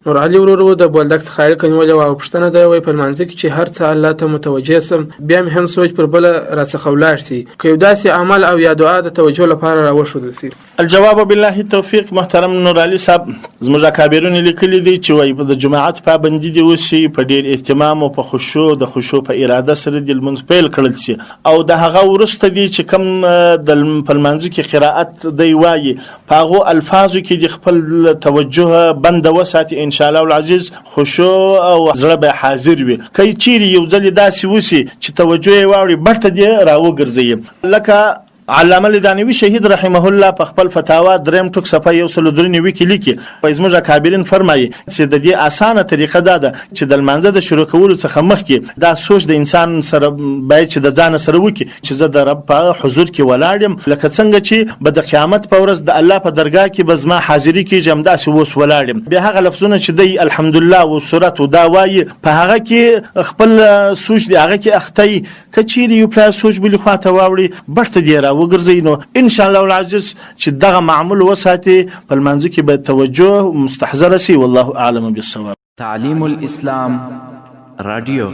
نور علي ورورو د بولدک څخه اړیکه نیولې وه او پوښتنه ده وایي په لمانځه کې چې هر څه الله ته متوجه سم بیا مې هم سوچ پر بله راڅخه ولاړ سي که یو داسې عمل او یا دعا د توجه لپاره راوښودل سي. الجواب بالله التوفیق. محترم نور علي صاحب زموږ اکابرونه لیکلي دي چې وایي د جماعت پابندي دې وشي، په ډېر اهتمام او په خشوع د خشوع په اراده سره دې لمونځ پیل کړل سي او د هغه وروسته دي چې کوم په لمانځه کې قرائت دی وایي په هغو الفاظو کې د خپل توجه بنده وساتي ان شاء الله العزیز، خشوع او زړه به حاضر وي. که چیرې یو ځل داسې وشي چې توجه یې واوړي بیرته دې راوګرځوي. لکه علامه لدانوي شهید رحمه الله په خپل فتاوا دریم ټوک صفحه 193 کې لیکي په زموږ اکابرین فرمایي چې د دې اسانه طریقه ده چې د لمانځه د شروع کولو څخه مخکې دا سوچ د انسان سره باید چې د ځان سره وکړي چې زه د رب په حضور کې ولاړم، لکه څنګه چې به د قیامت په ورځ د الله په درگاه کې به زما حاضري کېږم داسې اوس ولاړم. بیا هغه لفظونه چې دی الحمدلله او سورت او دا وایي په هغه کې خپل سوچ دی هغه کې اختی که چیرې یو پلا سوچ بلې خواته واوړي بیرته دې وګرځي نو ان شاء الله العزیز چې دغه معمول وساتي په لمانځه کې به توجه مستحضره سي. والله اعلم بالصواب. تعلیم الاسلام رادیو